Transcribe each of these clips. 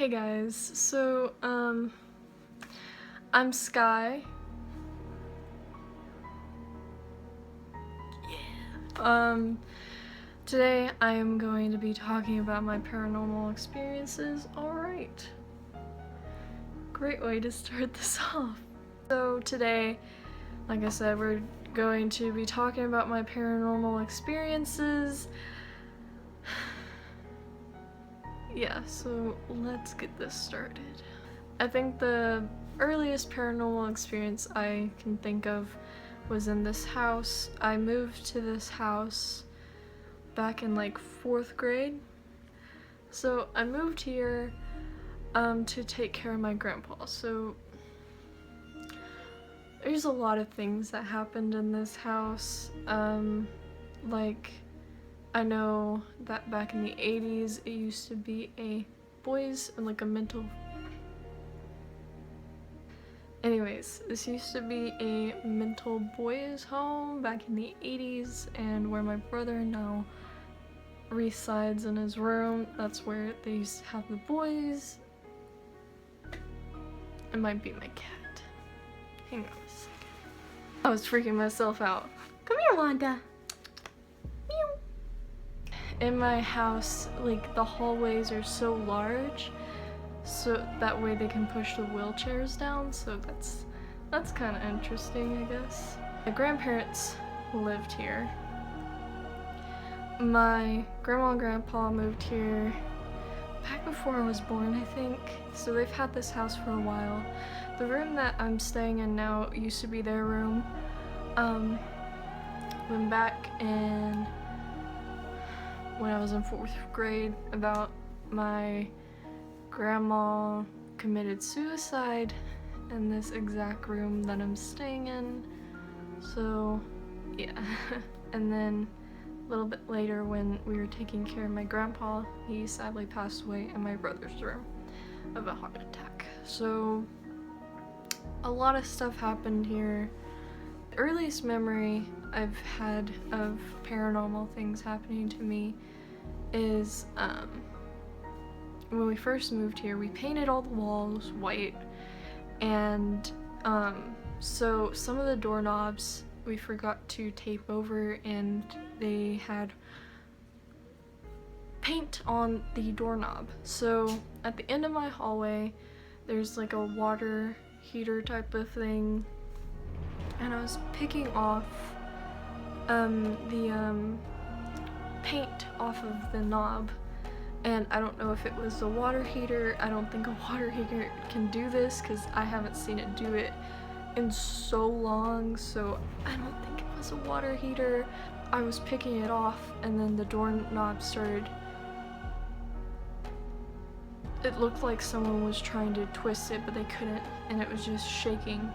Hey guys, so I'm Sky. Yeah. Today I am going to be talking about my paranormal experiences. Alright. Great way to start this off. So today, like I said, we're going to be talking about my paranormal experiences. Yeah, so let's get this started. I think the earliest paranormal experience I can think of was in this house. I moved to this house back in like 4th grade. So I moved here to take care of my grandpa. So there's a lot of things that happened in this house. Like I know that back in the 80s it used to be a boys and like a mental. Anyways, this used to be a mental boys home back in the 80s, and where my brother now resides in his room, that's where they used to have the boys. It might be my cat. Hang on a second. I was freaking myself out. Come here, Wanda. Meow. In my house, like, the hallways are so large, so that way they can push the wheelchairs down, so that's kind of interesting, I guess. My grandparents lived here. My grandma and grandpa moved here back before I was born, I think, so they've had this house for a while. The room that I'm staying in now used to be their room. When back in when I was in 4th grade, about my grandma committed suicide in this exact room that I'm staying in, so yeah. And then a little bit later, when we were taking care of my grandpa, he sadly passed away in my brother's room of a heart attack. So a lot of stuff happened here. The earliest memory I've had of paranormal things happening to me is when we first moved here, we painted all the walls white, and so some of the doorknobs we forgot to tape over, and they had paint on the doorknob. So at the end of my hallway there's like a water heater type of thing, and I was picking off the paint off of the knob, and I don't know if it was a water heater. I don't think a water heater can do this because I haven't seen it do it in so long, so I don't think it was a water heater. I was picking it off, and then the doorknob started, it looked like someone was trying to twist it, but they couldn't, and it was just shaking.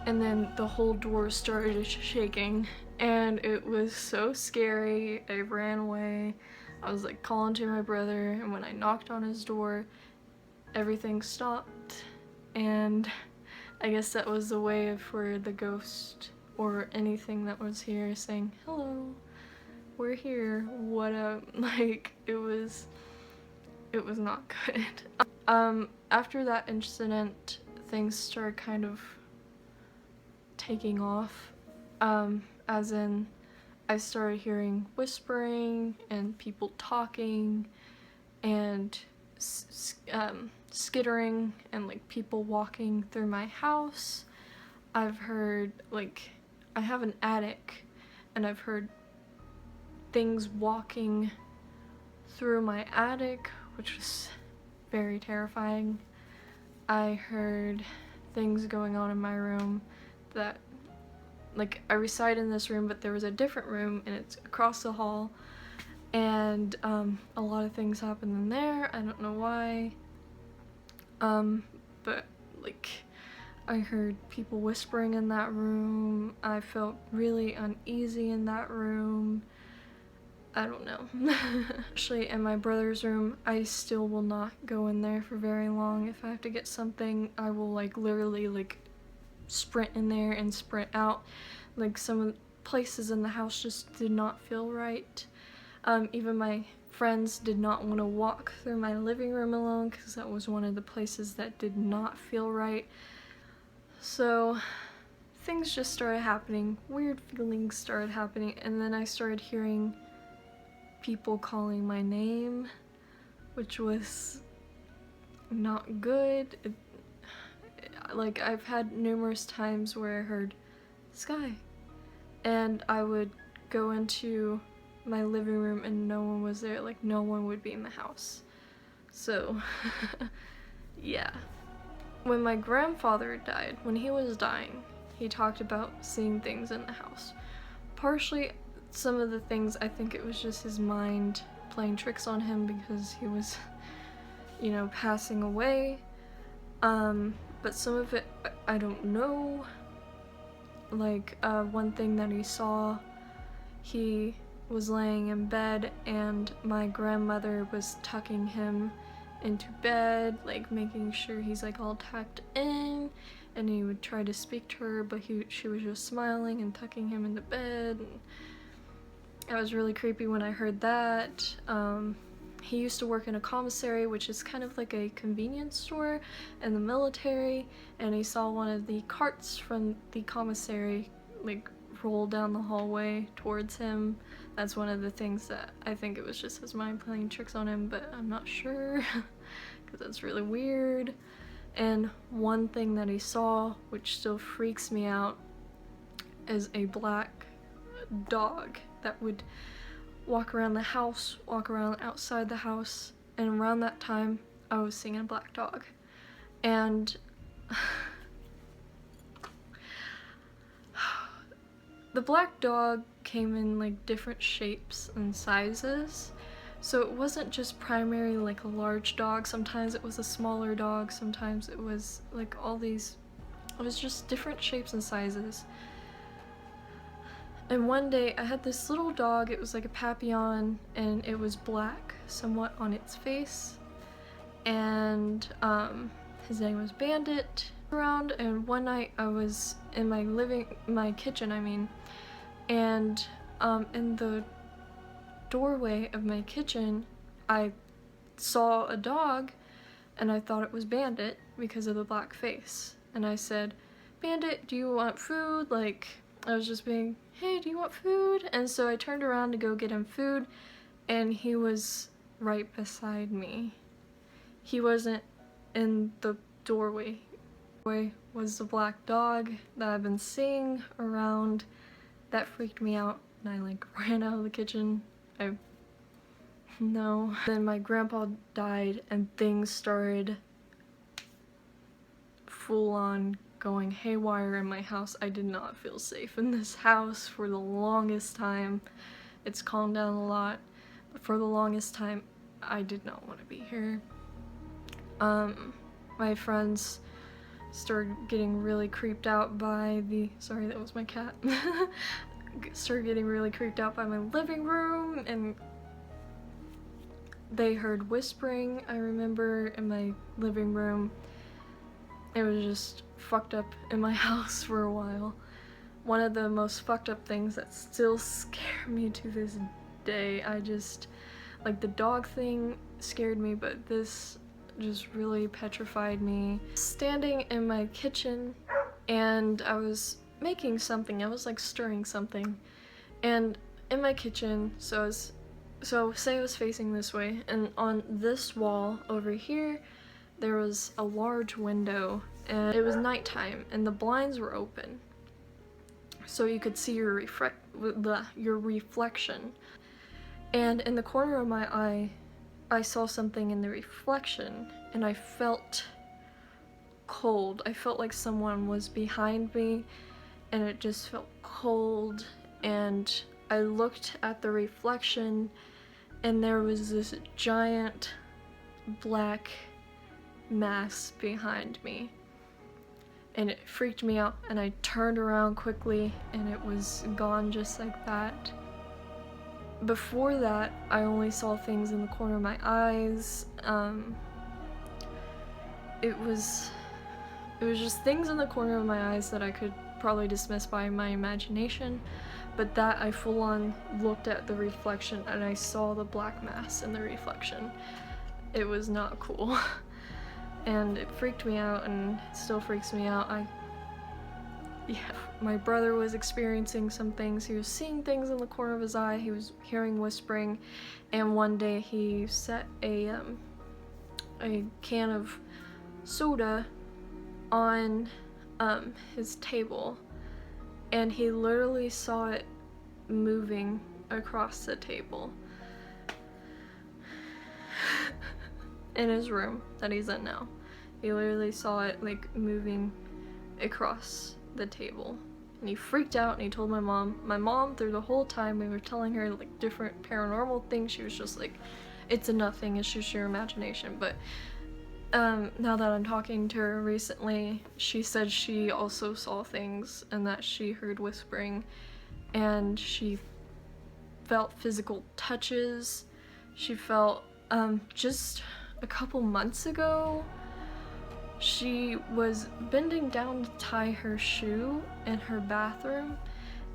And then the whole door started shaking, and it was so scary. I ran away. I was like calling to my brother, and when I knocked on his door, everything stopped, and I guess that was the way for the ghost or anything that was here saying, "Hello, we're here, what up?" Like, it was not good. After that incident, things started kind of taking off, as in I started hearing whispering and people talking and skittering and like people walking through my house. I've heard, like, I have an attic, and I've heard things walking through my attic, which was very terrifying. I heard things going on in my room that, like, I reside in this room, but there was a different room and it's across the hall, and a lot of things happened in there. I don't know why, but like, I heard people whispering in that room. I felt really uneasy in that room. I don't know. Actually, in my brother's room, I still will not go in there for very long. If I have to get something, I will like literally like sprint in there and sprint out. Like, some of the places in the house just did not feel right. Even my friends did not want to walk through my living room alone because that was one of the places that did not feel right. So things just started happening, weird feelings started happening, and then I started hearing people calling my name, which was not good. Like, I've had numerous times where I heard Sky, and I would go into my living room and no one was there, like no one would be in the house. So yeah. When my grandfather died, when he was dying, he talked about seeing things in the house. Partially, some of the things, I think it was just his mind playing tricks on him because he was, you know, passing away. But some of it, I don't know. Like, one thing that he saw, he was laying in bed and my grandmother was tucking him into bed, like making sure he's like all tucked in, and he would try to speak to her, but she was just smiling and tucking him into bed. And that was really creepy when I heard that. He used to work in a commissary, which is kind of like a convenience store in the military, and he saw one of the carts from the commissary like roll down the hallway towards him. That's one of the things that I think it was just his mind playing tricks on him, but I'm not sure because that's really weird. And one thing that he saw, which still freaks me out, is a black dog that would walk around the house, walk around outside the house, and around that time I was seeing a black dog. And the black dog came in like different shapes and sizes, so it wasn't just primarily like a large dog. Sometimes it was a smaller dog, sometimes it was like all these, it was just different shapes and sizes. And one day I had this little dog, it was like a Papillon, and it was black somewhat on its face, and his name was Bandit. Around, and one night I was in my kitchen, and in the doorway of my kitchen I saw a dog, and I thought it was Bandit because of the black face, and I said, "Bandit, do you want food?" Like, I was just being, "Hey, do you want food?" And so I turned around to go get him food, and he was right beside me. He wasn't in the doorway. Was the black dog that I've been seeing around. That freaked me out, and I like ran out of the kitchen. No. Then my grandpa died and things started full on going haywire in my house. I did not feel safe in this house for the longest time. It's calmed down a lot, but for the longest time I did not want to be here. My friends started getting really creeped out by the, sorry, that was my cat. Started getting really creeped out by my living room, and they heard whispering, I remember, in my living room. It was just fucked up in my house for a while. One of the most fucked up things that still scare me to this day. Like, the dog thing scared me, but this just really petrified me. Say in my kitchen, and I was making something. I was like stirring something, and in my kitchen, so say I was facing this way, and on this wall over here there was a large window, and it was nighttime and the blinds were open, so you could see your reflection. And in the corner of my eye I saw something in the reflection, and I felt cold. I felt like someone was behind me, and it just felt cold. And I looked at the reflection, and there was this giant black mass behind me, and it freaked me out, and I turned around quickly and it was gone just like that. Before that, I only saw things in the corner of my eyes. It was just things in the corner of my eyes that I could probably dismiss by my imagination, but that I full on looked at the reflection and I saw the black mass in the reflection. It was not cool. And it freaked me out, and it still freaks me out. Yeah, my brother was experiencing some things. He was seeing things in the corner of his eye. He was hearing whispering, and one day he set a can of soda on his table, and he literally saw it moving across the table in his room that he's in now. He literally saw it like moving across the table, and he freaked out and he told my mom. My mom, through the whole time we were telling her like different paranormal things, she was just like, it's a nothing, it's just your imagination. But now that I'm talking to her recently, she said she also saw things and that she heard whispering and she felt physical touches. She felt just a couple months ago, she was bending down to tie her shoe in her bathroom,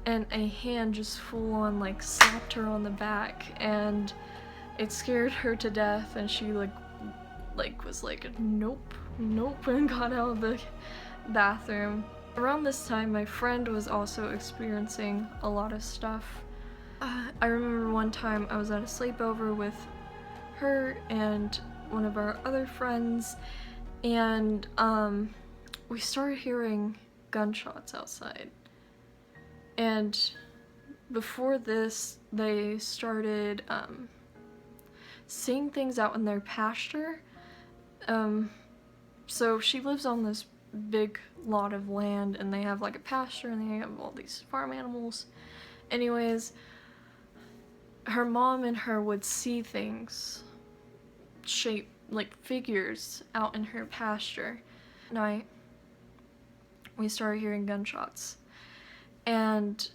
and a hand just full on like slapped her on the back, and it scared her to death, and she like was like, nope, and got out of the bathroom. Around this time, my friend was also experiencing a lot of stuff. I remember one time I was at a sleepover with her and one of our other friends, and we started hearing gunshots outside. And before this, they started seeing things out in their pasture. So she lives on this big lot of land, and they have like a pasture, and they have all these farm animals. Anyways, her mom and her would see things, shape like figures out in her pasture. At night, we started hearing gunshots, and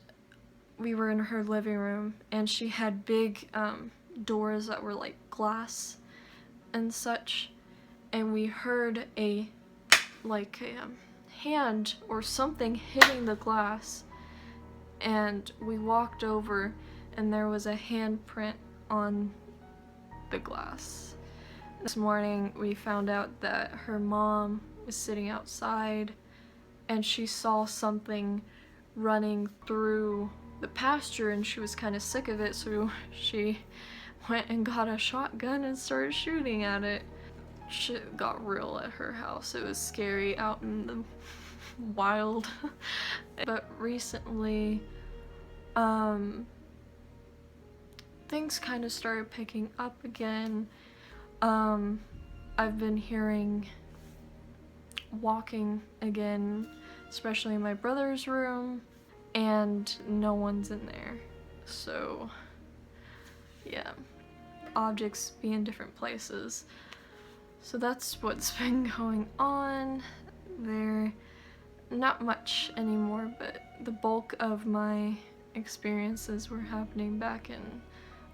we were in her living room, and she had big doors that were like glass and such, and we heard a hand or something hitting the glass, and we walked over and there was a handprint on the glass. This morning we found out that her mom was sitting outside and she saw something running through the pasture, and she was kind of sick of it, so she went and got a shotgun and started shooting at it. Shit got real at her house. It was scary out in the wild. But recently, things kind of started picking up again. I've been hearing walking again, especially in my brother's room, and no one's in there. So yeah, objects be in different places. So that's what's been going on. There, not much anymore, but the bulk of my experiences were happening back in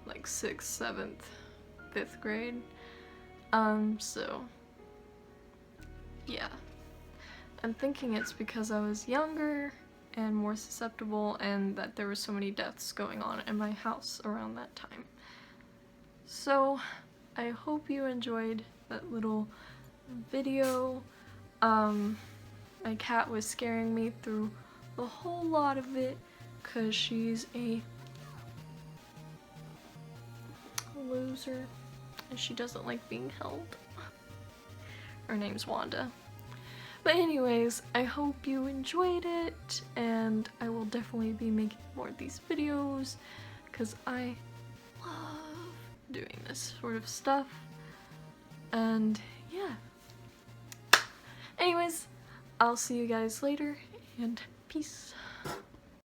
like 6th, 7th, 5th grade. So yeah, I'm thinking it's because I was younger and more susceptible, and that there were so many deaths going on in my house around that time. So I hope you enjoyed that little video. My cat was scaring me through the whole lot of it because she's a loser and she doesn't like being held. Her name's Wanda. But anyways, I hope you enjoyed it, and I will definitely be making more of these videos because I love doing this sort of stuff. And yeah. Anyways, I'll see you guys later, and peace.